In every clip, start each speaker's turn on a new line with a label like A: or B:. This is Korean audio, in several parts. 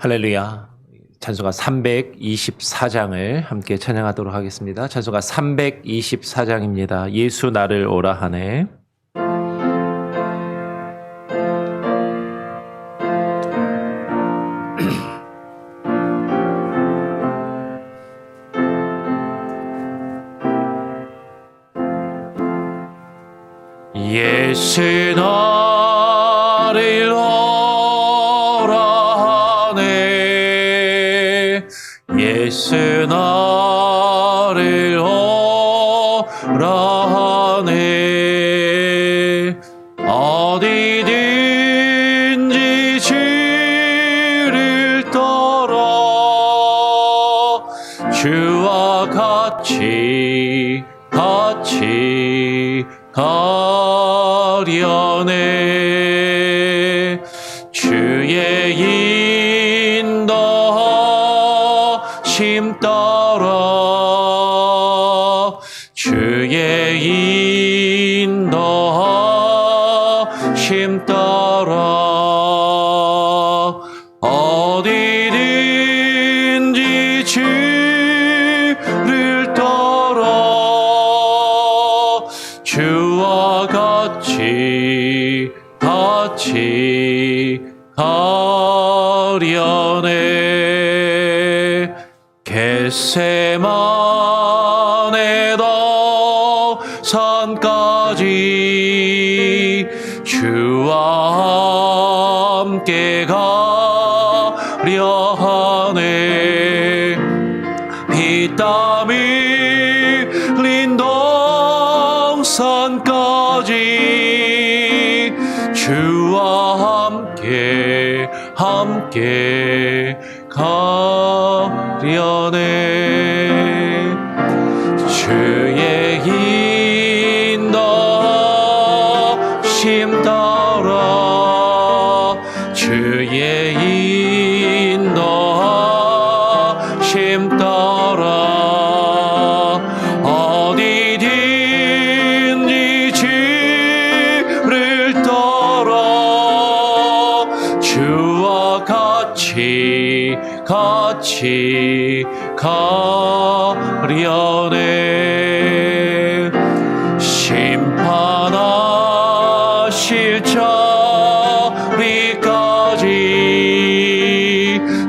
A: 할렐루야. 찬송가 324장을 함께 찬양하도록 하겠습니다. 찬송가 324장입니다. 예수 나를 오라 하네. 예수 나를 오라 하네. 예수 나를 오라 하네. 어디든지 주를 따라 주와 같이 가려네. 주의 인도하심 따라 주의 인도하심 따라 어디든지 주를 따라 주와 같이 가려네. 겟세마네 산까지 주와 함께 가려 하네. 피땀 흘린 동산까지 주와 함께 가려네. 주의 인도하심 따라 주의 인도하심 따라 어디든지 주를 따라 주와 같이 가려네. 심판하실 자리까지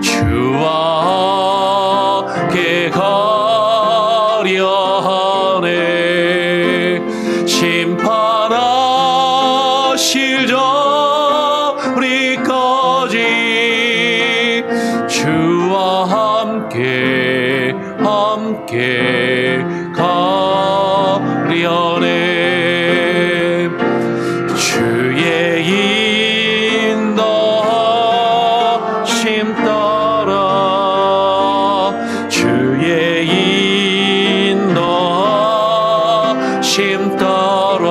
A: 주와 함께 가려 하네. 심판하실 자리까지 주와 함께 가려네. 주의 인도하심 따라 주의 인도하심 따라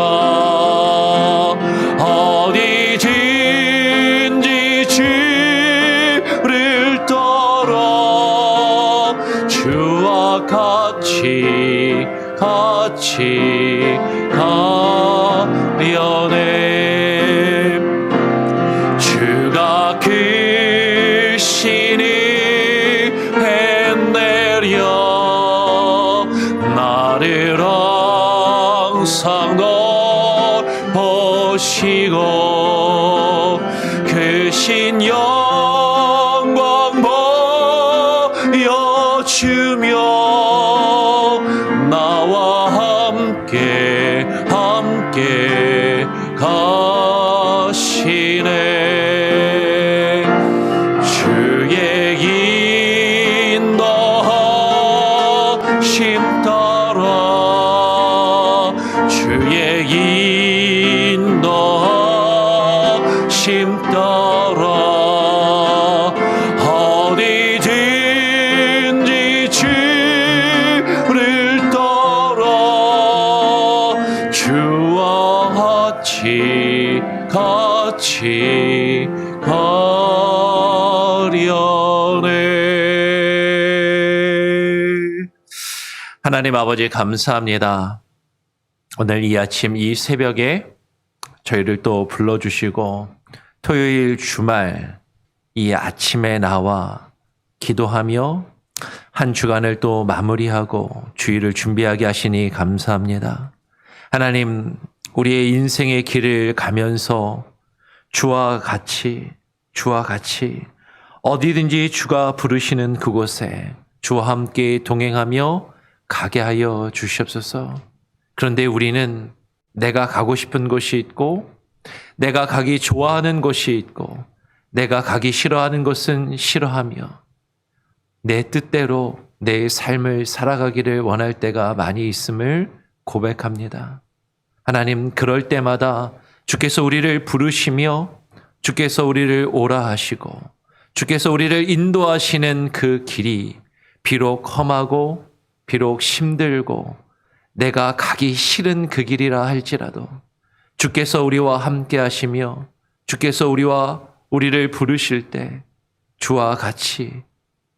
A: 어디든지 주를 따라 주와 같이 가려네. 주가 그 신이 내려 나를 항상 돌보시고 그 신 영광 보여주며 나와 함께 가시네. 주의 인도하심 따라 주의 인도하심 따라 어디든지 주를 따라 주와 같이 가려네. 하나님 아버지 감사합니다. 오늘 이 아침 이 새벽에 저희를 또 불러주시고 토요일 주말 이 아침에 나와 기도하며 한 주간을 또 마무리하고 주일을 준비하게 하시니 감사합니다. 하나님, 우리의 인생의 길을 가면서 주와 같이 어디든지 주가 부르시는 그곳에 주와 함께 동행하며 가게 하여 주시옵소서. 그런데 우리는 내가 가고 싶은 곳이 있고, 내가 가기 좋아하는 곳이 있고, 내가 가기 싫어하는 곳은 싫어하며 내 뜻대로 내 삶을 살아가기를 원할 때가 많이 있음을 고백합니다. 하나님, 그럴 때마다 주께서 우리를 부르시며 주께서 우리를 오라 하시고 주께서 우리를 인도하시는 그 길이 비록 험하고 비록 힘들고 내가 가기 싫은 그 길이라 할지라도 주께서 우리와 함께 하시며 주께서 우리를 부르실 때 주와 같이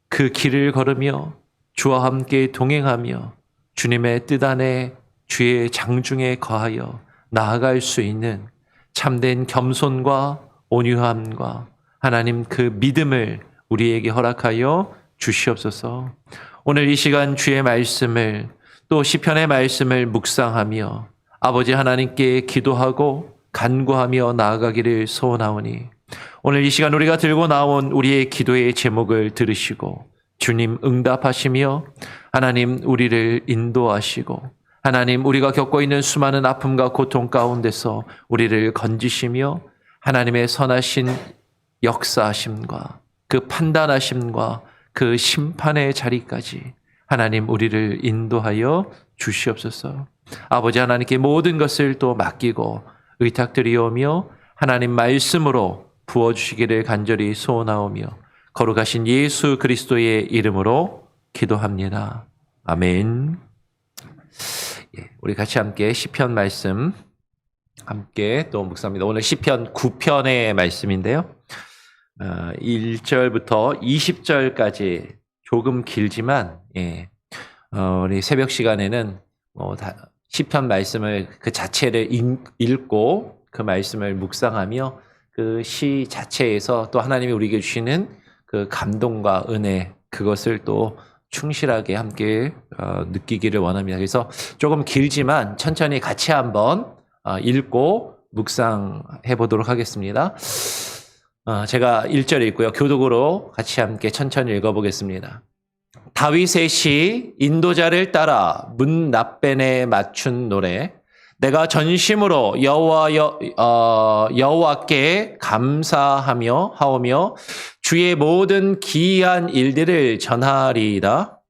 A: 그 길을 걸으며 주와 함께 동행하며 주님의 뜻 안에 주의 장중에 거하여 나아갈 수 있는 참된 겸손과 온유함과 하나님 그 믿음을 우리에게 허락하여 주시옵소서. 오늘 이 시간 주의 말씀을 또 시편의 말씀을 묵상하며 아버지 하나님께 기도하고 간구하며 나아가기를 소원하오니 오늘 이 시간 우리가 들고 나온 우리의 기도의 제목을 들으시고 주님 응답하시며 하나님 우리를 인도하시고 하나님 우리가 겪고 있는 수많은 아픔과 고통 가운데서 우리를 건지시며 하나님의 선하신 역사하심과 그 판단하심과 그 심판의 자리까지 하나님 우리를 인도하여 주시옵소서. 아버지 하나님께 모든 것을 또 맡기고 의탁드리오며 하나님 말씀으로 부어주시기를 간절히 소원하오며 거룩하신 예수 그리스도의 이름으로 기도합니다. 아멘. 우리 같이 함께 시편 말씀 함께 또 묵상합니다. 오늘 시편 9편의 말씀인데요. 1절부터 20절까지 조금 길지만 우리 새벽 시간에는 시편 말씀을 그 자체를 읽고 그 말씀을 묵상하며 그 시 자체에서 또 하나님이 우리에게 주시는 그 감동과 은혜 그것을 또 충실하게 함께 느끼기를 원합니다. 그래서 조금 길지만 천천히 같이 한번 읽고 묵상해 보도록 하겠습니다. 제가 1절 읽고요. 교독으로 같이 함께 천천히 읽어보겠습니다. 다윗의 시 인도자를 따라 문 납벤에 맞춘 노래. 내가 전심으로 여호와께 감사하며 하오며 주의 모든 기이한 일들을 전하리이다.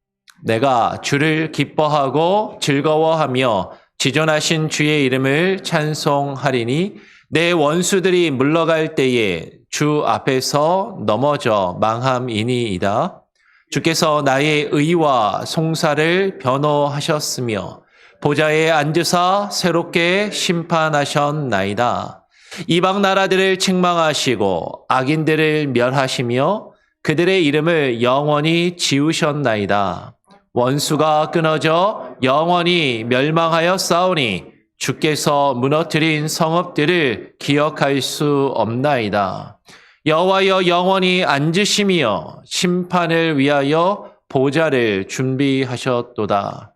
A: 내가 주를 기뻐하고 즐거워하며 지존하신 주의 이름을 찬송하리니 내 원수들이 물러갈 때에 주 앞에서 넘어져 망함이니이다. 주께서 나의 의와 송사를 변호하셨으며 보좌에 앉으사 새롭게 심판하셨나이다. 이방 나라들을 책망하시고 악인들을 멸하시며 그들의 이름을 영원히 지우셨나이다. 원수가 끊어져 영원히 멸망하여 싸우니 주께서 무너뜨린 성읍들을 기억할 수 없나이다. 여호와여 영원히 앉으시며 심판을 위하여 보좌를 준비하셨도다.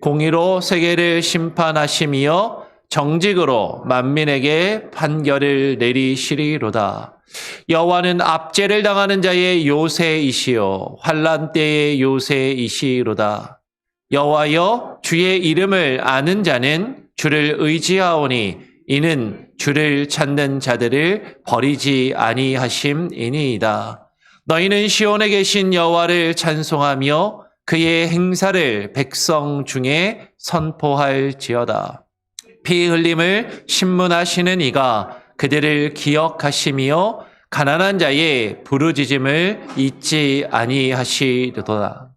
A: 공의로 세계를 심판하시며 정직으로 만민에게 판결을 내리시리로다. 여호와는 압제를 당하는 자의 요새이시요 환난 때의 요새이시로다. 여호와여 주의 이름을 아는 자는 주를 의지하오니 이는 주를 찾는 자들을 버리지 아니하심이니이다. 너희는 시온에 계신 여호와를 찬송하며 그의 행사를 백성 중에 선포할지어다. 피 흘림을 신문하시는 이가 그들을 기억하시며 가난한 자의 부르짖음을 잊지 아니하시도다.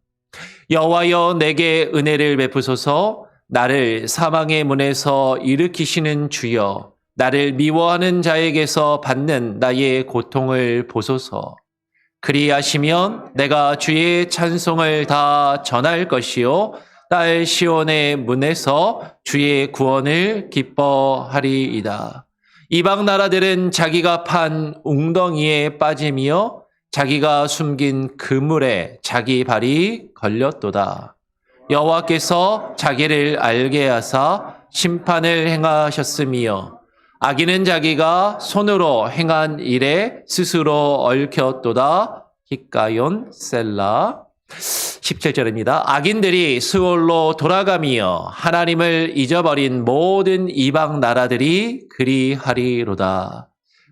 A: 여호와여 내게 은혜를 베푸소서. 나를 사망의 문에서 일으키시는 주여, 나를 미워하는 자에게서 받는 나의 고통을 보소서. 그리하시면 내가 주의 찬송을 다 전할 것이요 딸 시온의 문에서 주의 구원을 기뻐하리이다. 이방 나라들은 자기가 판 웅덩이에 빠지며 자기가 숨긴 그물에 자기 발이 걸렸도다. 여호와께서 자기를 알게 하사 심판을 행하셨으며 악인은 자기가 손으로 행한 일에 스스로 얽혔도다. 히카yon 셀라. 17절입니다. 악인들이 스올로 돌아가며 하나님을 잊어버린 모든 이방 나라들이 그리하리로다.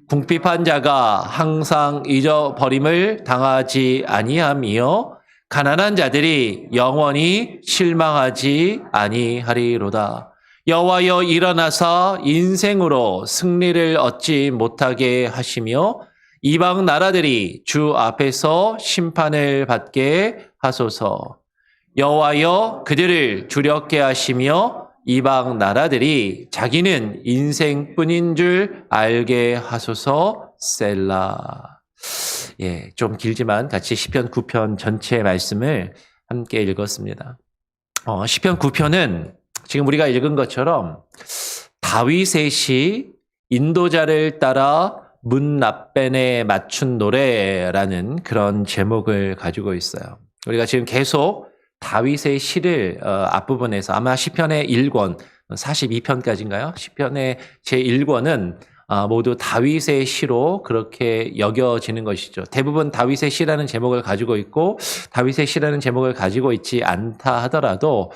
A: 궁핍한 자가 항상 잊어버림을 당하지 아니하며 가난한 자들이 영원히 실망하지 아니하리로다. 여호와여 일어나사 인생으로 승리를 얻지 못하게 하시며 이방 나라들이 주 앞에서 심판을 받게 하소서. 여호와여 그들을 두렵게 하시며 이방 나라들이 자기는 인생뿐인 줄 알게 하소서. 셀라. 예, 좀 길지만 같이 시편 9편 전체 말씀을 함께 읽었습니다. 시편 9편은 지금 우리가 읽은 것처럼 다윗의 시 인도자를 따라 문납벤에 맞춘 노래라는 그런 제목을 가지고 있어요. 우리가 지금 계속 다윗의 시를 앞부분에서 아마 시편의 1권, 42편까지인가요? 시편의 제1권은 모두 다윗의 시로 그렇게 여겨지는 것이죠. 대부분 다윗의 시라는 제목을 가지고 있고 다윗의 시라는 제목을 가지고 있지 않다 하더라도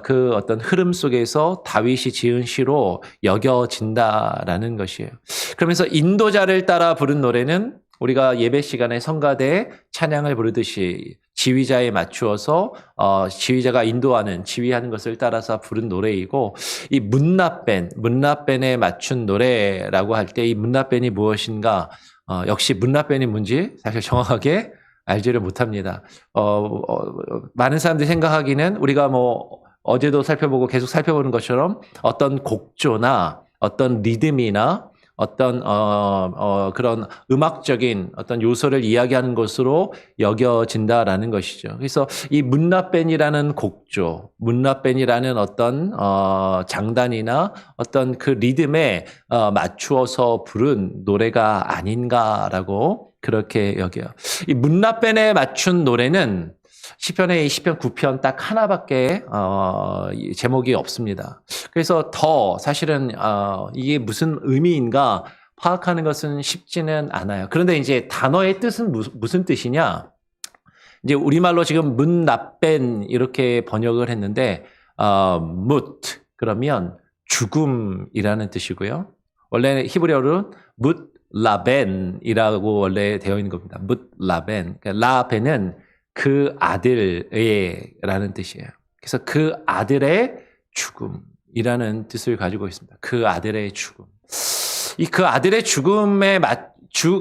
A: 그 어떤 흐름 속에서 다윗이 지은 시로 여겨진다라는 것이에요. 그러면서 인도자를 따라 부른 노래는 우리가 예배 시간에 성가대 찬양을 부르듯이 지휘자에 맞추어서 지휘자가 인도하는 지휘하는 것을 따라서 부른 노래이고 이 문납벤에 맞춘 노래라고 할 때 이 문납벤이 무엇인가 역시 문납벤이 뭔지 사실 정확하게 알지를 못합니다. 많은 사람들이 생각하기는 우리가 어제도 살펴보고 계속 살펴보는 것처럼 어떤 곡조나 어떤 리듬이나 어떤 그런 음악적인 어떤 요소를 이야기하는 것으로 여겨진다라는 것이죠. 그래서 이 문납벤이라는 곡조, 문납벤이라는 어떤 장단이나 어떤 그 리듬에 맞추어서 부른 노래가 아닌가라고 그렇게 여겨요. 이 문납벤에 맞춘 노래는 시편의 9편 딱 하나밖에 제목이 없습니다. 그래서 더 사실은 이게 무슨 의미인가 파악하는 것은 쉽지는 않아요. 그런데 이제 단어의 뜻은 무슨 뜻이냐? 이제 우리말로 지금 문납벤 이렇게 번역을 했는데 뭇 그러면 죽음이라는 뜻이고요. 원래 히브리어로는 뭇라벤이라고 원래 되어 있는 겁니다. 뭇라벤. 그러니까 라벤은 그 아들의 라는 뜻이에요. 그래서 그 아들의 죽음이라는 뜻을 가지고 있습니다. 그 아들의 죽음. 그 아들의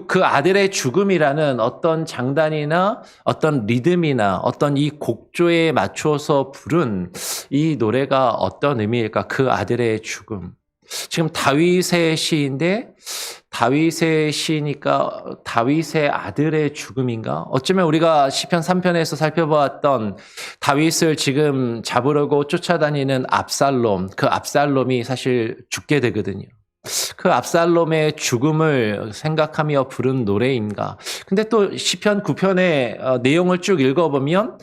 A: 그 아들의 죽음이라는 어떤 장단이나 어떤 리듬이나 어떤 이 곡조에 맞추어서 부른 이 노래가 어떤 의미일까? 그 아들의 죽음. 지금 다윗의 시인데 다윗의 시니까 다윗의 아들의 죽음인가? 어쩌면 우리가 시편 3편에서 살펴보았던 다윗을 지금 잡으려고 쫓아다니는 압살롬, 그 압살롬이 사실 죽게 되거든요. 그 압살롬의 죽음을 생각하며 부른 노래인가? 근데 또 시편 9편의 내용을 쭉 읽어보면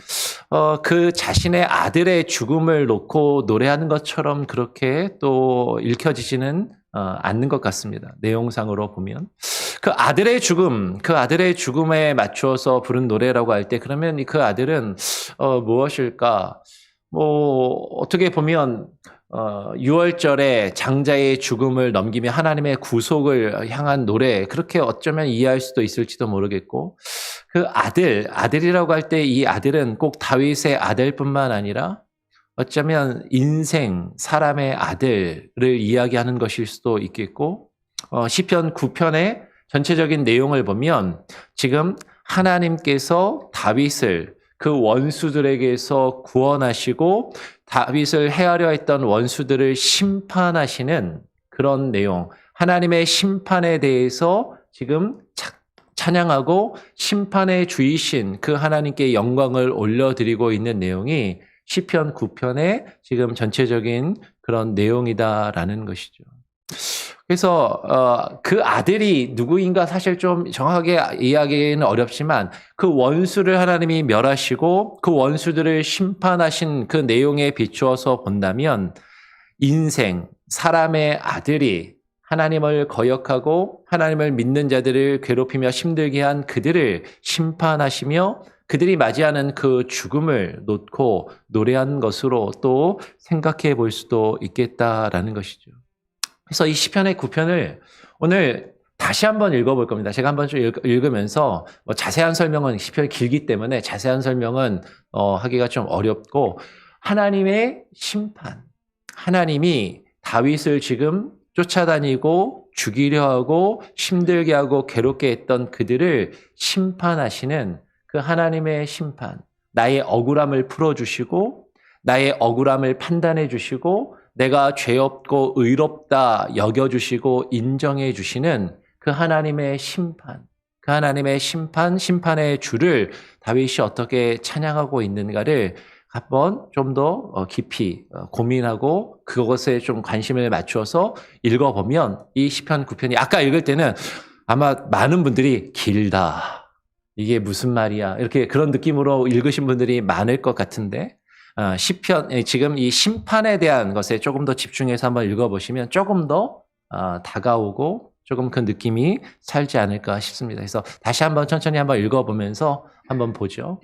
A: 그 자신의 아들의 죽음을 놓고 노래하는 것처럼 그렇게 또 읽혀지지는 않는 것 같습니다. 내용상으로 보면. 그 아들의 죽음에 맞추어서 부른 노래라고 할 때 그러면 그 아들은 무엇일까? 어떻게 보면 6월절에 장자의 죽음을 넘기며 하나님의 구속을 향한 노래, 그렇게 어쩌면 이해할 수도 있을지도 모르겠고, 그 아들이라고 할 때 이 아들은 꼭 다윗의 아들뿐만 아니라 어쩌면 인생, 사람의 아들을 이야기하는 것일 수도 있겠고, 시편 9편의 전체적인 내용을 보면 지금 하나님께서 다윗을 그 원수들에게서 구원하시고 다윗을 해하려 했던 원수들을 심판하시는 그런 내용, 하나님의 심판에 대해서 지금 찬양하고 심판의 주이신 그 하나님께 영광을 올려드리고 있는 내용이 시편 9편의 지금 전체적인 그런 내용이다라는 것이죠. 그래서 그 아들이 누구인가 사실 좀 정확하게 이야기하기는 어렵지만 그 원수를 하나님이 멸하시고 그 원수들을 심판하신 그 내용에 비추어서 본다면 인생, 사람의 아들이 하나님을 거역하고 하나님을 믿는 자들을 괴롭히며 힘들게 한 그들을 심판하시며 그들이 맞이하는 그 죽음을 놓고 노래한 것으로 또 생각해 볼 수도 있겠다라는 것이죠. 그래서 이 시편의 9편을 오늘 다시 한번 읽어볼 겁니다. 제가 한번 좀 읽으면서 자세한 설명은 시편이 길기 때문에 자세한 설명은 하기가 좀 어렵고 하나님의 심판, 하나님이 다윗을 지금 쫓아다니고 죽이려 하고 힘들게 하고 괴롭게 했던 그들을 심판하시는 그 하나님의 심판, 나의 억울함을 풀어주시고 나의 억울함을 판단해 주시고 내가 죄 없고 의롭다 여겨주시고 인정해 주시는 그 하나님의 심판, 그 하나님의 심판의 주를 다윗이 어떻게 찬양하고 있는가를 한번 좀 더 깊이 고민하고 그것에 좀 관심을 맞추어서 읽어보면 이 시편 9편이 아까 읽을 때는 아마 많은 분들이 길다. 이게 무슨 말이야. 이렇게 그런 느낌으로 읽으신 분들이 많을 것 같은데 시편 지금 이 심판에 대한 것에 조금 더 집중해서 한번 읽어보시면 조금 더 다가오고 조금 그 느낌이 살지 않을까 싶습니다. 그래서 다시 한번 천천히 한번 읽어보면서 한번 보죠.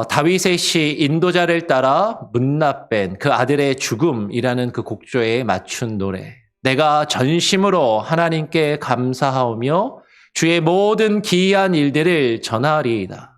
A: 다윗의 시 인도자를 따라 문나 뺀 그 아들의 죽음이라는 그 곡조에 맞춘 노래. 내가 전심으로 하나님께 감사하오며 주의 모든 기이한 일들을 전하리이다.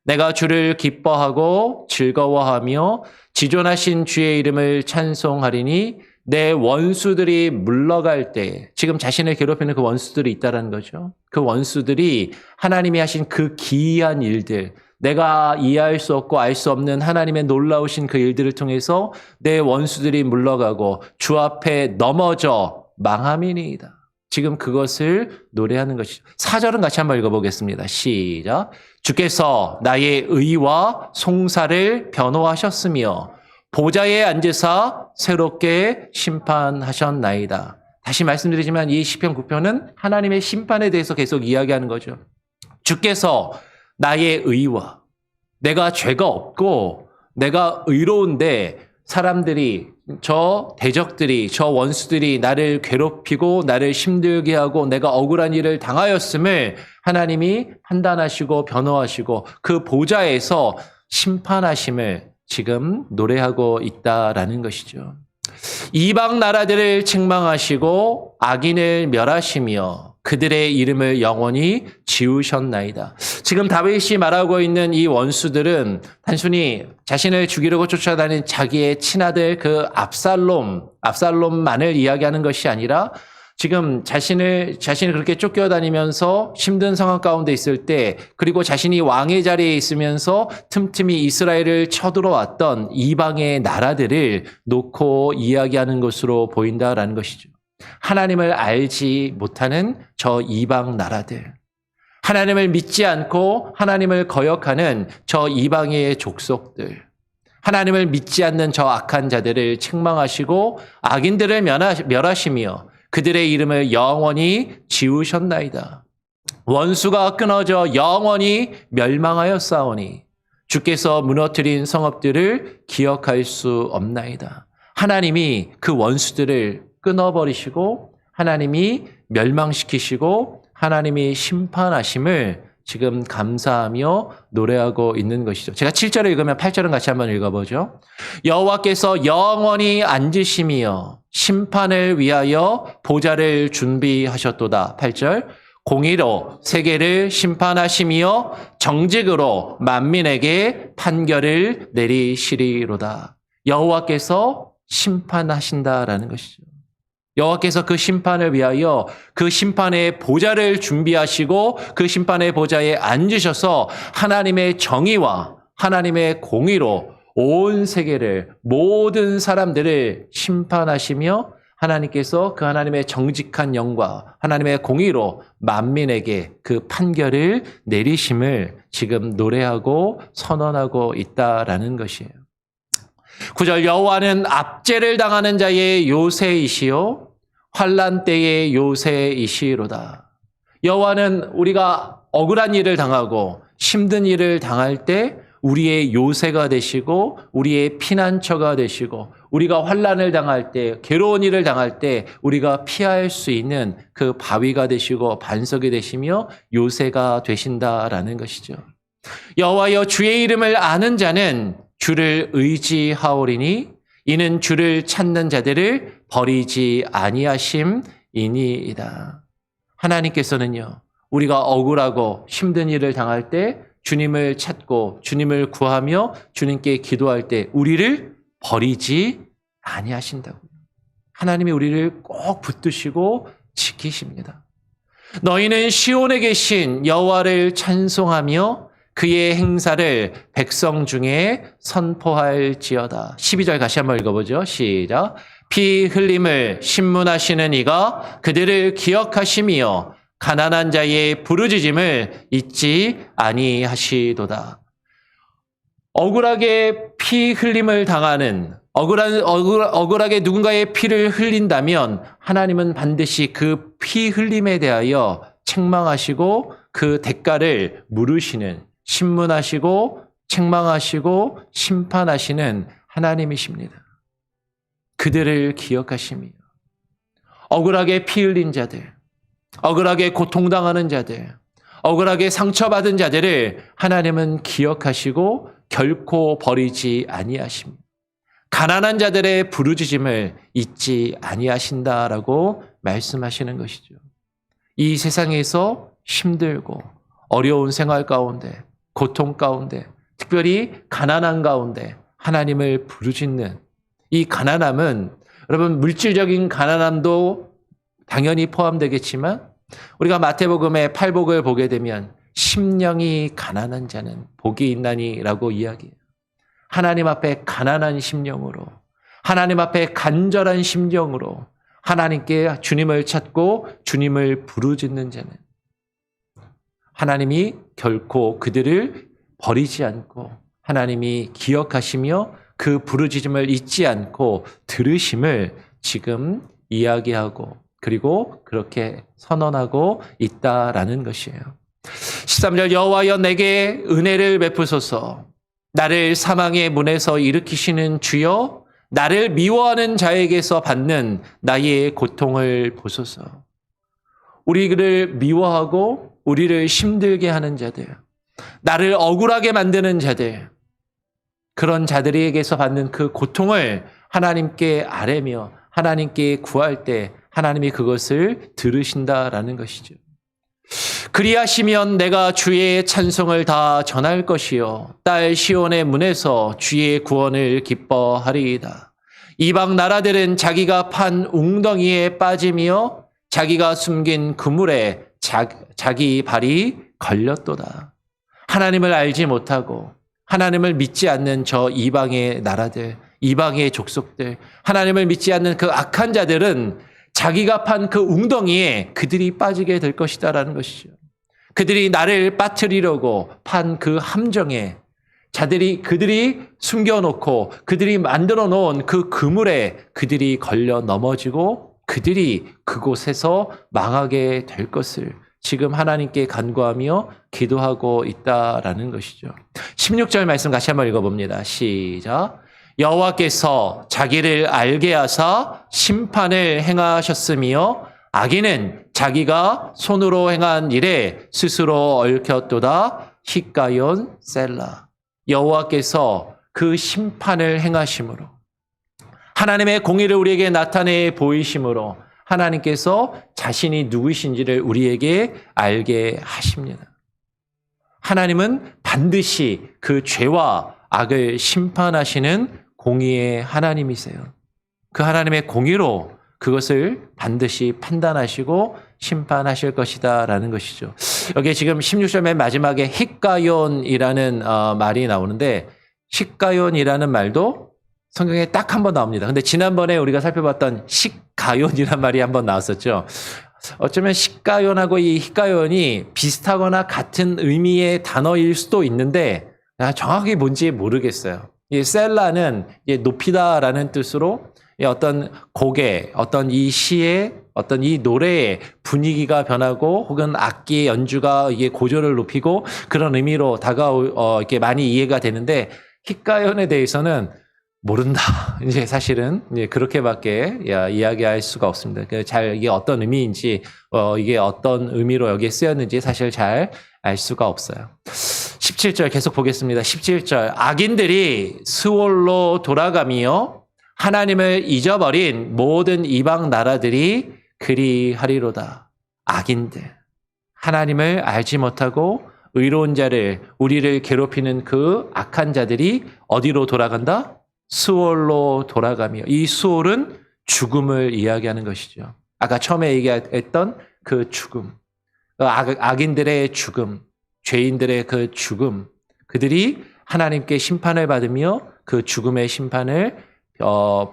A: 내가 주를 기뻐하고 즐거워하며 지존하신 주의 이름을 찬송하리니 내 원수들이 물러갈 때 지금 자신을 괴롭히는 그 원수들이 있다는 거죠. 그 원수들이 하나님이 하신 그 기이한 일들, 내가 이해할 수 없고 알 수 없는 하나님의 놀라우신 그 일들을 통해서 내 원수들이 물러가고 주 앞에 넘어져 망함이니이다. 지금 그것을 노래하는 것이죠. 4절은 같이 한번 읽어보겠습니다. 시작. 주께서 나의 의와 송사를 변호하셨으며 보좌에 앉으사 새롭게 심판하셨나이다. 다시 말씀드리지만 이 시편 9편은 하나님의 심판에 대해서 계속 이야기하는 거죠. 주께서 나의 의와 내가 죄가 없고 내가 의로운데 사람들이 저 대적들이 저 원수들이 나를 괴롭히고 나를 힘들게 하고 내가 억울한 일을 당하였음을 하나님이 판단하시고 변호하시고 그 보좌에서 심판하심을 지금 노래하고 있다라는 것이죠. 이방 나라들을 책망하시고 악인을 멸하시며 그들의 이름을 영원히 지우셨나이다. 지금 다윗이 말하고 있는 이 원수들은 단순히 자신을 죽이려고 쫓아다닌 자기의 친아들 그 압살롬만을 이야기하는 것이 아니라 지금 자신을 그렇게 쫓겨다니면서 힘든 상황 가운데 있을 때 그리고 자신이 왕의 자리에 있으면서 틈틈이 이스라엘을 쳐들어왔던 이방의 나라들을 놓고 이야기하는 것으로 보인다라는 것이죠. 하나님을 알지 못하는 저 이방 나라들, 하나님을 믿지 않고 하나님을 거역하는 저 이방의 족속들, 하나님을 믿지 않는 저 악한 자들을 책망하시고 악인들을 멸하시며 그들의 이름을 영원히 지우셨나이다. 원수가 끊어져 영원히 멸망하였사오니 주께서 무너뜨린 성읍들을 기억할 수 없나이다. 하나님이 그 원수들을 끊어버리시고 하나님이 멸망시키시고 하나님이 심판하심을 지금 감사하며 노래하고 있는 것이죠. 제가 7절을 읽으면 8절은 같이 한번 읽어보죠. 여호와께서 영원히 앉으시며 심판을 위하여 보좌를 준비하셨도다. 8절. 공의로 세계를 심판하시며 정직으로 만민에게 판결을 내리시리로다. 여호와께서 심판하신다라는 것이죠. 여호와께서 그 심판을 위하여 그 심판의 보좌를 준비하시고 그 심판의 보좌에 앉으셔서 하나님의 정의와 하나님의 공의로 온 세계를 모든 사람들을 심판하시며 하나님께서 그 하나님의 정직한 영과 하나님의 공의로 만민에게 그 판결을 내리심을 지금 노래하고 선언하고 있다라는 것이에요. 9절 여호와는 압제를 당하는 자의 요새이시요 환난 때의 요새이시로다. 여호와는 우리가 억울한 일을 당하고 힘든 일을 당할 때 우리의 요새가 되시고 우리의 피난처가 되시고 우리가 환난을 당할 때 괴로운 일을 당할 때 우리가 피할 수 있는 그 바위가 되시고 반석이 되시며 요새가 되신다라는 것이죠. 여호와여 주의 이름을 아는 자는 주를 의지하오리니 이는 주를 찾는 자들을 버리지 아니하심이니이다. 하나님께서는요, 우리가 억울하고 힘든 일을 당할 때 주님을 찾고 주님을 구하며 주님께 기도할 때 우리를 버리지 아니하신다고요. 하나님이 우리를 꼭 붙드시고 지키십니다. 너희는 시온에 계신 여호와를 찬송하며 그의 행사를 백성 중에 선포할지어다. 12절 다시 한번 읽어보죠. 시작. 피 흘림을 신문하시는 이가 그들을 기억하시며 가난한 자의 부르짖음을 잊지 아니하시도다. 억울하게 피 흘림을 당하는 억울하게 누군가의 피를 흘린다면 하나님은 반드시 그 피 흘림에 대하여 책망하시고 그 대가를 물으시는 신문하시고 책망하시고 심판하시는 하나님이십니다. 그들을 기억하시며 억울하게 피 흘린 자들, 억울하게 고통당하는 자들, 억울하게 상처받은 자들을 하나님은 기억하시고 결코 버리지 아니하십니다. 가난한 자들의 부르짖음을 잊지 아니하신다라고 말씀하시는 것이죠. 이 세상에서 힘들고 어려운 생활 가운데, 고통 가운데, 특별히 가난한 가운데 하나님을 부르짖는 이 가난함은 여러분 물질적인 가난함도 당연히 포함되겠지만 우리가 마태복음의 8복을 보게 되면 심령이 가난한 자는 복이 있나니라고 이야기해요. 하나님 앞에 가난한 심령으로, 하나님 앞에 간절한 심령으로 하나님께 주님을 찾고 주님을 부르짖는 자는 하나님이 결코 그들을 버리지 않고 하나님이 기억하시며 그 부르짖음을 잊지 않고 들으심을 지금 이야기하고 그리고 그렇게 선언하고 있다라는 것이에요. 13절 여호와여 내게 은혜를 베푸소서. 나를 사망의 문에서 일으키시는 주여 나를 미워하는 자에게서 받는 나의 고통을 보소서. 우리를 미워하고 우리를 힘들게 하는 자들, 나를 억울하게 만드는 자들, 그런 자들에게서 받는 그 고통을 하나님께 아뢰며 하나님께 구할 때 하나님이 그것을 들으신다라는 것이죠. 그리하시면 내가 주의 찬송을 다 전할 것이요 딸 시온의 문에서 주의 구원을 기뻐하리이다. 이방 나라들은 자기가 판 웅덩이에 빠지며 자기가 숨긴 그물에 자기 발이 걸렸도다. 하나님을 알지 못하고 하나님을 믿지 않는 저 이방의 나라들, 이방의 족속들, 하나님을 믿지 않는 그 악한 자들은 자기가 판 그 웅덩이에 그들이 빠지게 될 것이다라는 것이죠. 그들이 나를 빠뜨리려고 판 그 함정에 그들이 숨겨놓고 그들이 만들어 놓은 그 그물에 그들이 걸려 넘어지고 그들이 그곳에서 망하게 될 것을 지금 하나님께 간구하며 기도하고 있다라는 것이죠. 16절 말씀 같이 한번 읽어봅니다. 시작. 여호와께서 자기를 알게 하사 심판을 행하셨으며 악인은 자기가 손으로 행한 일에 스스로 얽혔도다. 히가yon 셀라. 여호와께서 그 심판을 행하심으로 하나님의 공의를 우리에게 나타내 보이심으로 하나님께서 자신이 누구이신지를 우리에게 알게 하십니다. 하나님은 반드시 그 죄와 악을 심판하시는 공의의 하나님이세요. 그 하나님의 공의로 그것을 반드시 판단하시고 심판하실 것이다 라는 것이죠. 여기 지금 16절 맨 마지막에 히가욘이라는 말이 나오는데 히가욘이라는 말도 성경에 딱 한 번 나옵니다. 근데 지난번에 우리가 살펴봤던 식가욘이라는 말이 한 번 나왔었죠. 어쩌면 식가욘하고 이 히가욘이 비슷하거나 같은 의미의 단어일 수도 있는데 정확히 뭔지 모르겠어요. 이 셀라는 높이다라는 뜻으로 어떤 곡의 어떤 이 시의 어떤 이 노래의 분위기가 변하고 혹은 악기의 연주가 이게 고조를 높이고 그런 의미로 이렇게 많이 이해가 되는데 희가연에 대해서는 모른다. 이제 사실은 이제 그렇게밖에 이야기할 수가 없습니다. 이게 어떤 의미인지, 이게 어떤 의미로 여기에 쓰였는지 사실 잘 알 수가 없어요. 17절 계속 보겠습니다. 17절. 악인들이 스올로 돌아가며 하나님을 잊어버린 모든 이방 나라들이 그리하리로다. 악인들. 하나님을 알지 못하고 의로운 자를, 우리를 괴롭히는 그 악한 자들이 어디로 돌아간다? 수올로 돌아가며. 이 수올은 죽음을 이야기하는 것이죠. 아까 처음에 얘기했던 그 죽음. 악인들의 죽음, 죄인들의 그 죽음. 그들이 하나님께 심판을 받으며 그 죽음의 심판을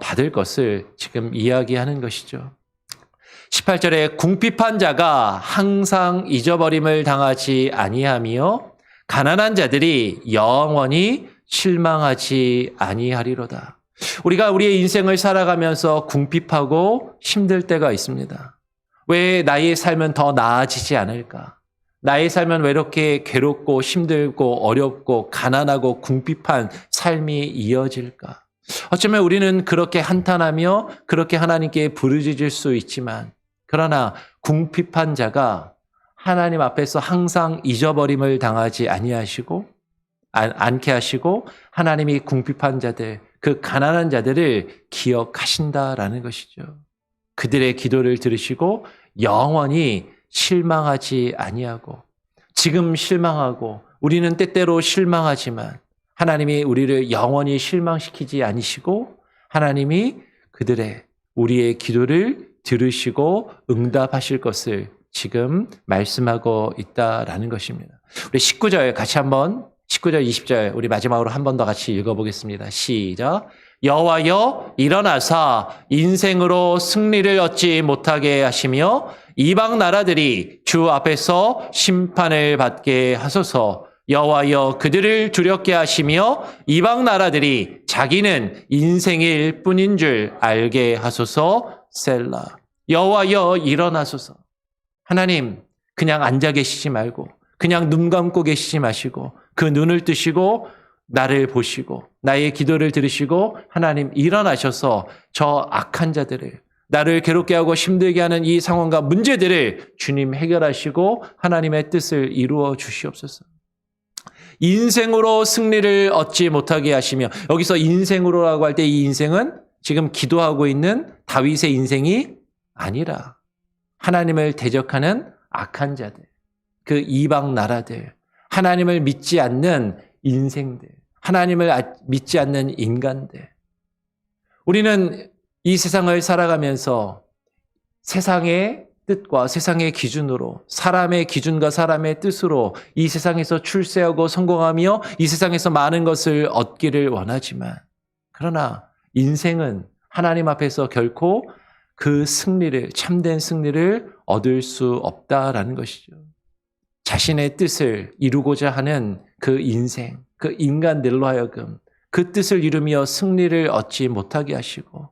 A: 받을 것을 지금 이야기하는 것이죠. 18절에 궁핍한 자가 항상 잊어버림을 당하지 아니하며 가난한 자들이 영원히 실망하지 아니하리로다. 우리가 우리의 인생을 살아가면서 궁핍하고 힘들 때가 있습니다. 왜 나의 삶은 더 나아지지 않을까? 나의 삶은 왜 이렇게 괴롭고 힘들고 어렵고 가난하고 궁핍한 삶이 이어질까? 어쩌면 우리는 그렇게 한탄하며 그렇게 하나님께 부르짖을 수 있지만 그러나 궁핍한 자가 하나님 앞에서 항상 잊어버림을 당하지 않게 하시고 하나님이 궁핍한 자들, 그 가난한 자들을 기억하신다라는 것이죠. 그들의 기도를 들으시고 영원히 실망하지 아니하고 지금 실망하고 우리는 때때로 실망하지만 하나님이 우리를 영원히 실망시키지 않으시고 하나님이 우리의 기도를 들으시고 응답하실 것을 지금 말씀하고 있다라는 것입니다. 우리 19절 같이 한번 19절 20절 우리 마지막으로 한 번 더 같이 읽어보겠습니다. 시작. 여호와여 일어나사 인생으로 승리를 얻지 못하게 하시며 이방 나라들이 주 앞에서 심판을 받게 하소서. 여호와여 그들을 두렵게 하시며 이방 나라들이 자기는 인생일 뿐인 줄 알게 하소서. 셀라. 여호와여 일어나소서. 하나님 그냥 앉아 계시지 말고 그냥 눈 감고 계시지 마시고 그 눈을 뜨시고 나를 보시고 나의 기도를 들으시고 하나님 일어나셔서 저 악한 자들을 나를 괴롭게 하고 힘들게 하는 이 상황과 문제들을 주님 해결하시고 하나님의 뜻을 이루어 주시옵소서. 인생으로 승리를 얻지 못하게 하시며 여기서 인생으로라고 할 때 이 인생은 지금 기도하고 있는 다윗의 인생이 아니라 하나님을 대적하는 악한 자들, 그 이방 나라들, 하나님을 믿지 않는 인생들, 하나님을 믿지 않는 인간들. 우리는 이 세상을 살아가면서 세상의 뜻과 세상의 기준으로 사람의 기준과 사람의 뜻으로 이 세상에서 출세하고 성공하며 이 세상에서 많은 것을 얻기를 원하지만 그러나 인생은 하나님 앞에서 결코 그 승리를 참된 승리를 얻을 수 없다라는 것이죠. 자신의 뜻을 이루고자 하는 그 인생, 그 인간들로 하여금 그 뜻을 이루며 승리를 얻지 못하게 하시고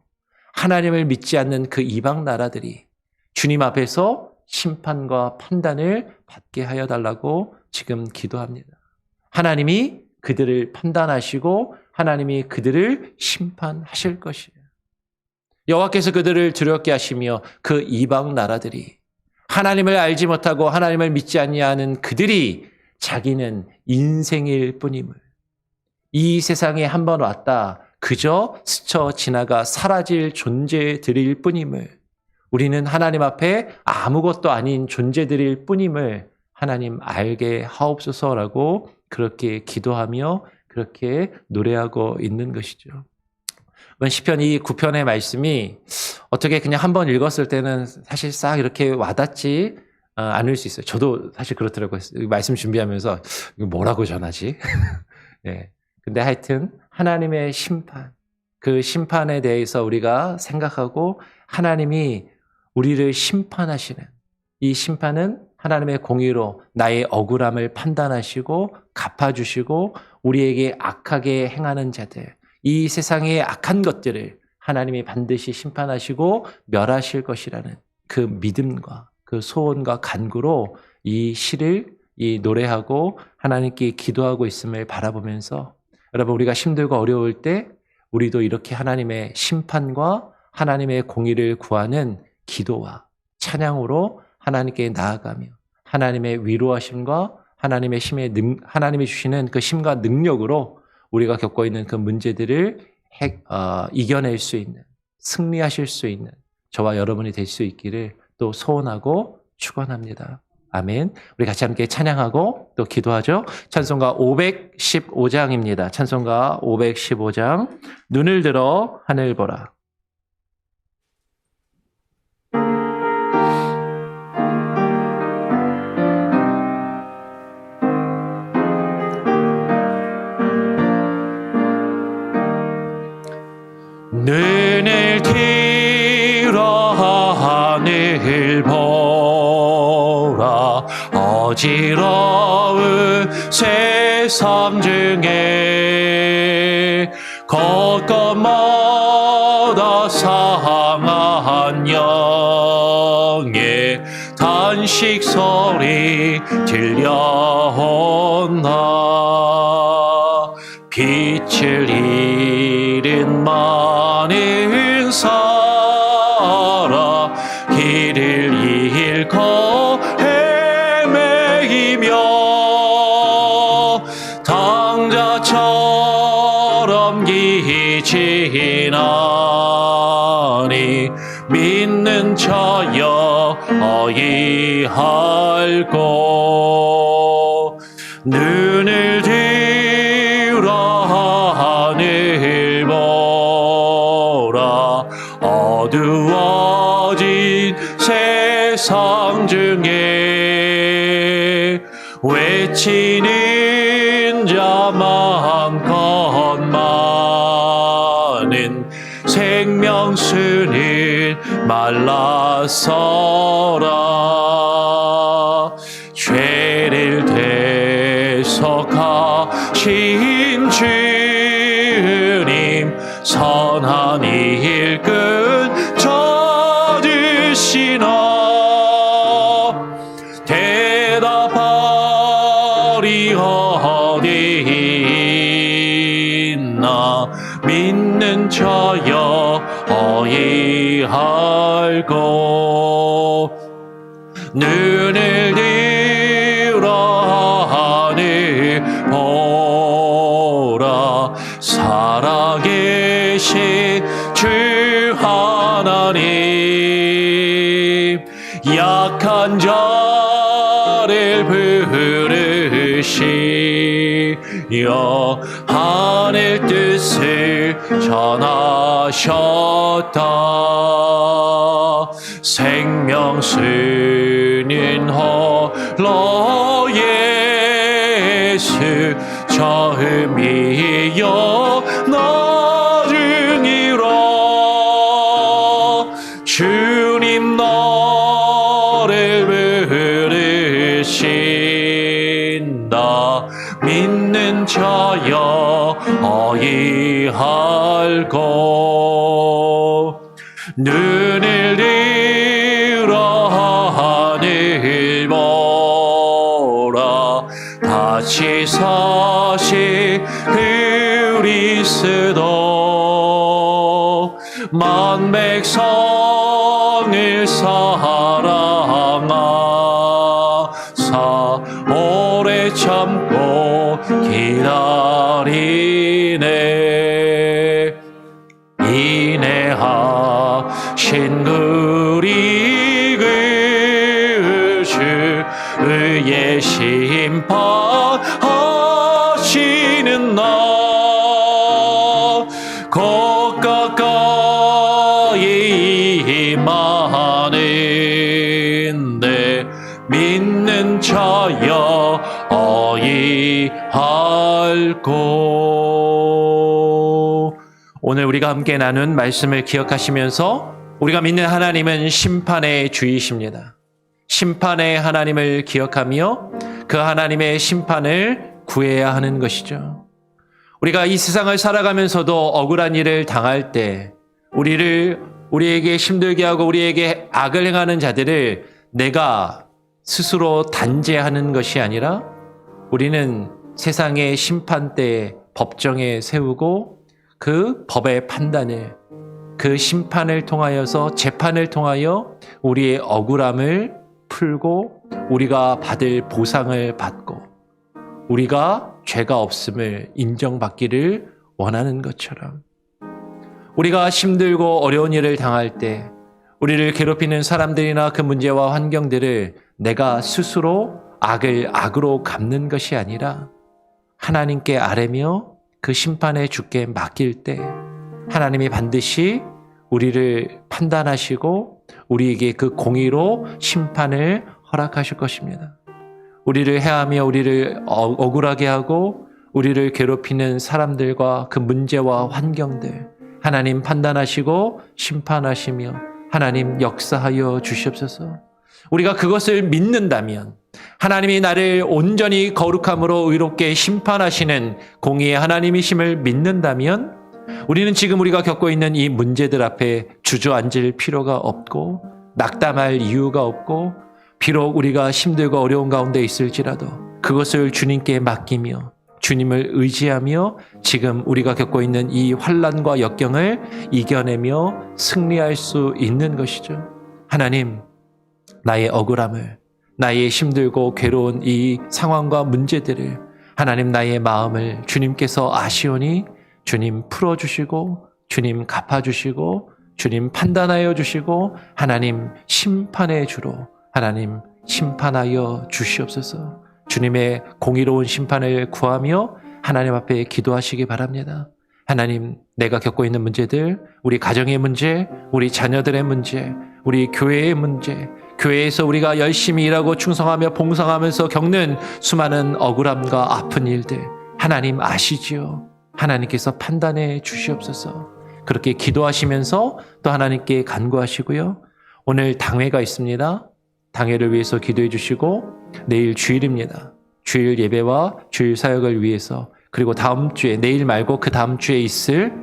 A: 하나님을 믿지 않는 그 이방 나라들이 주님 앞에서 심판과 판단을 받게 하여 달라고 지금 기도합니다. 하나님이 그들을 판단하시고 하나님이 그들을 심판하실 것이에요. 여호와께서 그들을 두렵게 하시며 그 이방 나라들이 하나님을 알지 못하고 하나님을 믿지 아니하는 그들이 자기는 인생일 뿐임을 이 세상에 한 번 왔다 그저 스쳐 지나가 사라질 존재들일 뿐임을 우리는 하나님 앞에 아무것도 아닌 존재들일 뿐임을 하나님 알게 하옵소서라고 그렇게 기도하며 그렇게 노래하고 있는 것이죠. 시편 이 9편의 말씀이 어떻게 그냥 한번 읽었을 때는 사실 싹 이렇게 와닿지 않을 수 있어요. 저도 사실 그렇더라고요. 말씀 준비하면서 이거 뭐라고 전하지? 네. 근데 하여튼 하나님의 심판, 그 심판에 대해서 우리가 생각하고 하나님이 우리를 심판하시는 이 심판은 하나님의 공의로 나의 억울함을 판단하시고 갚아주시고 우리에게 악하게 행하는 자들, 이 세상의 악한 것들을 하나님이 반드시 심판하시고 멸하실 것이라는 그 믿음과 그 소원과 간구로 이 시를 이 노래하고 하나님께 기도하고 있음을 바라보면서 여러분 우리가 힘들고 어려울 때 우리도 이렇게 하나님의 심판과 하나님의 공의를 구하는 기도와 찬양으로 하나님께 나아가며 하나님의 위로하심과 하나님이 주시는 그 힘과 능력으로 우리가 겪고 있는 그 문제들을 이겨낼 수 있는, 승리하실 수 있는 저와 여러분이 될 수 있기를 또 소원하고 축원합니다. 아멘. 우리 같이 함께 찬양하고 또 기도하죠. 찬송가 515장입니다. 찬송가 515장. 눈을 들어 하늘 보라. 눈을 들어 하늘 보라. 어지러운 세상 중에 곳곳마다 상한 영의 단식 소리 들려온다. 빛을 잃은 많은 사람 길을 잃고 헤매이며 당자처럼 기지나니 믿는 자여 어이할고 눈을 들어 하늘 보라. 어두워진 세상 중에 외치는 자 많건 많은 생명수는 말라서라. 죄를 대속하신 주님 선한 일꾼 찾으시나. 대답하리 어디 있나. 믿는 자여 어이할고 눈을 들어 하늘 보라. 살아계신 주 하나님 약한 자를 부르시며 하늘 뜻을 전하셨다. 생명수는 홀로 예수 처음이요 나중이라. 주님 나를 부르신다. 믿는 자여 어이할고 눈을 들어 하늘 보라. 다시 사신 그리스도 만 백성을 사랑하사 오래 참고 기다리네. 인내하신 우리 그 주의 심판하시는 날 곧 가까이 임하는데 믿는 자여 어이할고. 오늘 우리가 함께 나눈 말씀을 기억하시면서 우리가 믿는 하나님은 심판의 주이십니다. 심판의 하나님을 기억하며 그 하나님의 심판을 구해야 하는 것이죠. 우리가 이 세상을 살아가면서도 억울한 일을 당할 때 우리를 우리에게 힘들게 하고 우리에게 악을 행하는 자들을 내가 스스로 단죄하는 것이 아니라 우리는 세상의 심판대에 법정에 세우고 그 법의 판단을, 그 심판을 통하여서, 재판을 통하여 우리의 억울함을 풀고 우리가 받을 보상을 받고 우리가 죄가 없음을 인정받기를 원하는 것처럼, 우리가 힘들고 어려운 일을 당할 때 우리를 괴롭히는 사람들이나 그 문제와 환경들을 내가 스스로 악을 악으로 갚는 것이 아니라 하나님께 아뢰며 그 심판의 주께 맡길 때 하나님이 반드시 우리를 판단하시고 우리에게 그 공의로 심판을 허락하실 것입니다. 우리를 해하며 우리를 억울하게 하고 우리를 괴롭히는 사람들과 그 문제와 환경들, 하나님 판단하시고 심판하시며 하나님 역사하여 주시옵소서. 우리가 그것을 믿는다면, 하나님이 나를 온전히 거룩함으로 의롭게 심판하시는 공의의 하나님이심을 믿는다면 우리는 지금 우리가 겪고 있는 이 문제들 앞에 주저앉을 필요가 없고 낙담할 이유가 없고, 비록 우리가 힘들고 어려운 가운데 있을지라도 그것을 주님께 맡기며 주님을 의지하며 지금 우리가 겪고 있는 이 환난과 역경을 이겨내며 승리할 수 있는 것이죠. 하나님, 나의 억울함을, 나의 힘들고 괴로운 이 상황과 문제들을, 하나님 나의 마음을 주님께서 아시오니 주님 풀어주시고 주님 갚아주시고 주님 판단하여 주시고 하나님 심판의 주로 하나님 심판하여 주시옵소서. 주님의 공의로운 심판을 구하며 하나님 앞에 기도하시기 바랍니다. 하나님, 내가 겪고 있는 문제들, 우리 가정의 문제, 우리 자녀들의 문제, 우리 교회의 문제, 교회에서 우리가 열심히 일하고 충성하며 봉사하면서 겪는 수많은 억울함과 아픈 일들, 하나님 아시지요. 하나님께서 판단해 주시옵소서. 그렇게 기도하시면서 또 하나님께 간구하시고요. 오늘 당회가 있습니다. 당회를 위해서 기도해 주시고, 내일 주일입니다. 주일 예배와 주일 사역을 위해서, 그리고 다음 주에, 내일 말고 그 다음 주에 있을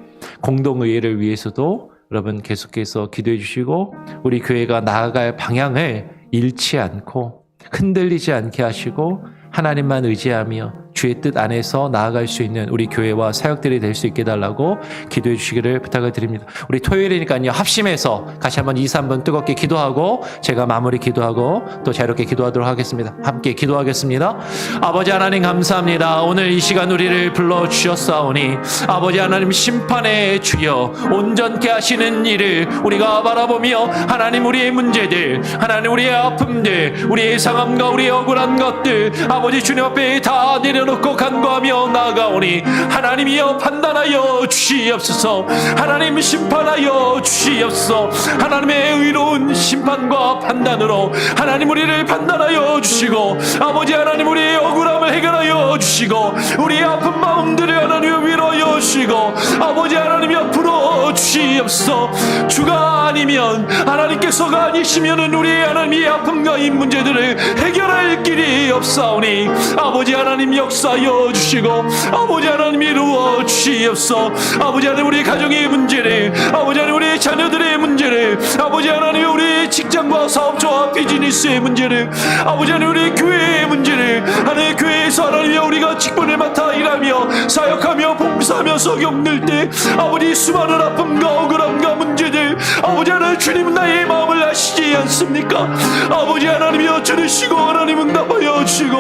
A: 공동의회를 위해서도 여러분 계속해서 기도해 주시고, 우리 교회가 나아갈 방향을 잃지 않고 흔들리지 않게 하시고 하나님만 의지하며 주의 뜻 안에서 나아갈 수 있는 우리 교회와 사역들이 될 수 있게 해달라고 기도해 주시기를 부탁을 드립니다. 우리 토요일이니까요, 합심해서 같이 한번 2, 3분 뜨겁게 기도하고 제가 마무리 기도하고 또 자유롭게 기도하도록 하겠습니다. 함께 기도하겠습니다. 아버지 하나님 감사합니다. 오늘 이 시간 우리를 불러주셨사오니 아버지 하나님 심판의 주여 온전케 하시는 일을 우리가 바라보며 하나님 우리의 문제들, 하나님 우리의 아픔들, 우리의 상함과 우리의 억울한 것들 아버지 주님 앞에 다 내려놓고 간구하며 나아가오니 하나님이여 판단하여 주시옵소서. 하나님 심판하여 주시옵소서. 하나님의 의로운 심판과 판단으로 하나님 우리를 판단하여 주시고 아버지 하나님 우리의 억울함을 해결하여 주시고 우리의 아픈 마음들을 하나님 위로하여 주시고 아버지 하나님이여 풀어 주시옵소서. 주가 아니면 하나님께서가 아니시면은 우리의 하나님의 아픔과 이 문제들을 해결할 길이 없사오니 아버지 하나님 역사하여 주시고 아버지 하나님 이루어 주시옵소서. 아버지 하나님 우리 가정의 문제를, 아버지 하나님 우리 자녀들의 문제를, 아버지 하나님 우리 직장과 사업자와 비즈니스의 문제를, 아버지 하나님 우리 교회의 문제를, 하나님 교회에서 하나님 우리가 직분을 맡아 일하며 사역하며 봉사하면서 겪는 때 아버지 수많은 아픔과 억울함과 문제들 아버지 하나님 주님 나의 마음을 아시지 않습니까? 아버지 하나님이여 들으시고 하나님 응답하여 주시고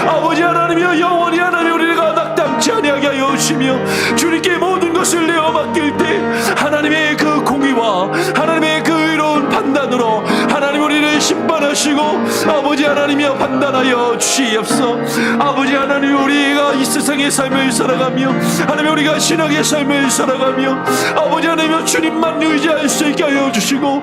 A: 아버지 하나님이여 영원히 하나님 우리가 낙담치 아니하게 하여 주시며 주님께 모든 것을 내어 맡길 때 하나님의 그 공의와 하나님의 그 의로운 판단으로 하나님 우리를 심판하시고 아버지 하나님이여 판단하여 주시옵소서. 아버지 하나님 우리가 이 세상의 삶을 살아가며 하나님 우리가 신앙의 삶을 살아가며 아버지 하나님이여 주님만 의지할 수 있게 하여 주시고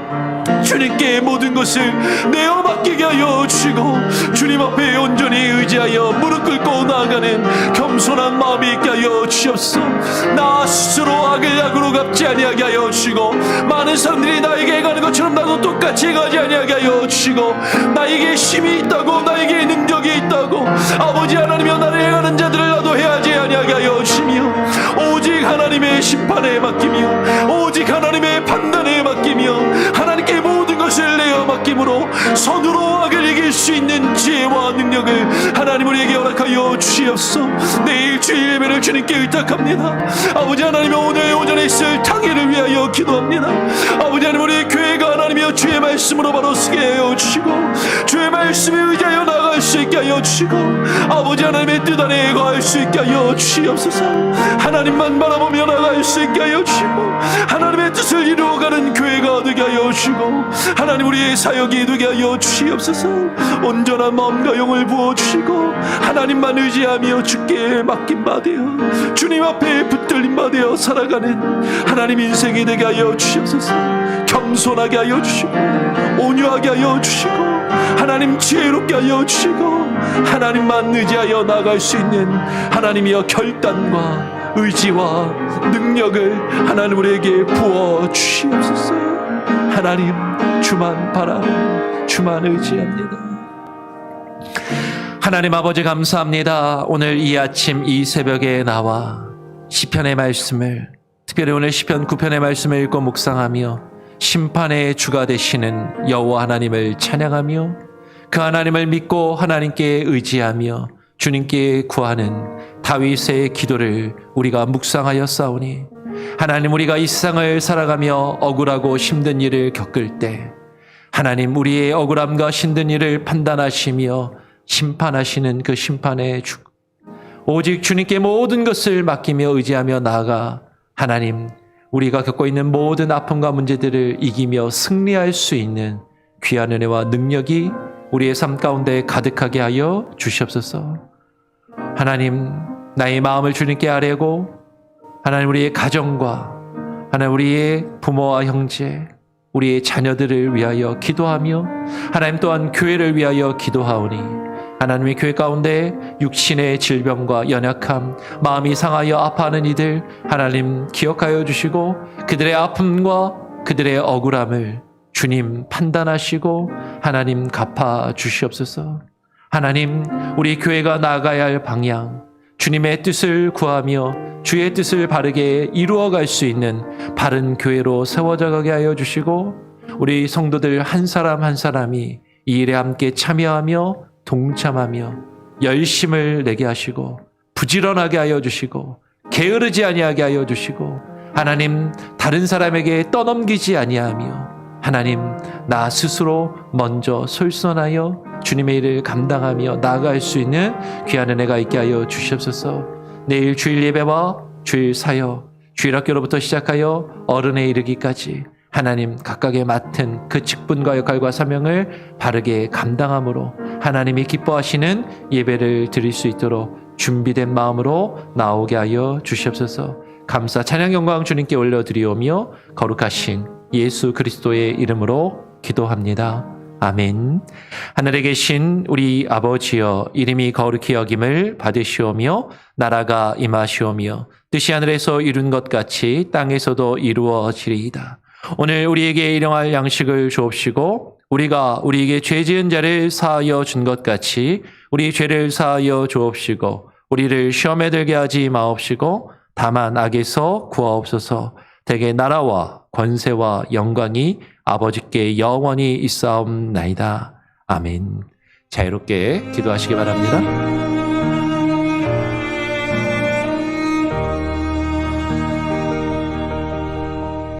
A: 주님께 모든 것을 내어 맡기게 하여 주시고 주님 앞에 온전히 의지하여 무릎 꿇고 나아가는 겸손한 마음이 있게 하여 주시옵소서. 나 스스로 악을 악으로 갚지 아니하게 하여 주시고 많은 사람들이 나에게 가는 것처럼 나도 똑같이 가지 아니하게 하여 주시고 나에게 힘이 있다고 나에게 능력이 있다고 아버지 하나님이여 나를 행하는 자들을 나도 해하지 아니하게 하여 주시며 오직 하나님의 심판에 맡기며 오직 하나님의 판단에 맡기며 맡김으로 손으로 악을 이길 수 있는 지혜와 능력을 하나님 우리에게 허락하여 주시옵소서. 내일 주일 예배를 주님께 의탁합니다. 아버지 하나님, 오늘 오전에 있을 탕회를 위하여 기도합니다. 아버지 하나님, 우리 교회가 하나님이여 주의 말씀으로 바로 서게 하여 주시고 주의 말씀에 의지하여 나아갈 수 있게 하여 주시고 아버지 하나님의 뜻 안에 거할 수 있게 하여 주시옵소서. 하나님만 바라보며 나아갈 수 있게 하여 주시고 하나님의 뜻을 이루어가는 교회가 되게 하여 주시고 하나님 우리의 사역이 되게 하여 주시옵소서. 온전한 마음과 영을 부어주시고 하나님만 의지하며 주께 맡김바 되어 주님 앞에 붙들림바 되어 살아가는 하나님 인생이 되게 하여 주시옵소서. 겸손하게 하여 주시고 온유하게 하여 주시고 하나님 지혜롭게 하여 주시고 하나님만 의지하여 나아갈 수 있는 하나님이여 결단과 의지와 능력을 하나님 우리에게 부어 주시옵소서. 하나님 주만 바라보고 주만 의지합니다. 하나님 아버지 감사합니다. 오늘 이 아침 이 새벽에 나와 시편의 말씀을, 특별히 오늘 시편 9편의 말씀을 읽고 묵상하며 심판의 주가 되시는 여호와 하나님을 찬양하며 그 하나님을 믿고 하나님께 의지하며 주님께 구하는 다윗의 기도를 우리가 묵상하였사오니, 하나님 우리가 이 세상을 살아가며 억울하고 힘든 일을 겪을 때 하나님 우리의 억울함과 힘든 일을 판단하시며 심판하시는 그 심판의 주, 오직 주님께 모든 것을 맡기며 의지하며 나아가 하나님 우리가 겪고 있는 모든 아픔과 문제들을 이기며 승리할 수 있는 귀한 은혜와 능력이 우리의 삶 가운데 가득하게 하여 주시옵소서. 하나님 나의 마음을 주님께 아뢰고 하나님 우리의 가정과 하나님 우리의 부모와 형제, 우리의 자녀들을 위하여 기도하며 하나님 또한 교회를 위하여 기도하오니 하나님의 교회 가운데 육신의 질병과 연약함, 마음이 상하여 아파하는 이들 하나님 기억하여 주시고 그들의 아픔과 그들의 억울함을 주님 판단하시고 하나님 갚아 주시옵소서. 하나님 우리 교회가 나아가야 할 방향, 주님의 뜻을 구하며 주의 뜻을 바르게 이루어갈 수 있는 바른 교회로 세워져 가게 하여 주시고 우리 성도들 한 사람 한 사람이 이 일에 함께 참여하며 동참하며 열심을 내게 하시고 부지런하게 하여 주시고 게으르지 아니하게 하여 주시고 하나님 다른 사람에게 떠넘기지 아니하며 하나님 나 스스로 먼저 솔선하여 주님의 일을 감당하며 나아갈 수 있는 귀한 은혜가 있게 하여 주시옵소서. 내일 주일 예배와 주일 사역, 주일 학교로부터 시작하여 어른에 이르기까지 하나님 각각의 맡은 그 직분과 역할과 사명을 바르게 감당함으로 하나님이 기뻐하시는 예배를 드릴 수 있도록 준비된 마음으로 나오게 하여 주시옵소서. 감사 찬양 영광 주님께 올려드리오며 거룩하신 예수 그리스도의 이름으로 기도합니다. 아멘. 하늘에 계신 우리 아버지여, 이름이 거룩히 여김을 받으시오며 나라가 임하시오며 뜻이 하늘에서 이룬 것 같이 땅에서도 이루어지리이다. 오늘 우리에게 일용할 양식을 주옵시고 우리가 우리에게 죄 지은 자를 사하여 준 것 같이 우리 죄를 사하여 주옵시고 우리를 시험에 들게 하지 마옵시고 다만 악에서 구하옵소서. 대개 나라와 권세와 영광이 아버지께 영원히 있사옵나이다. 아멘. 자유롭게 기도하시기 바랍니다.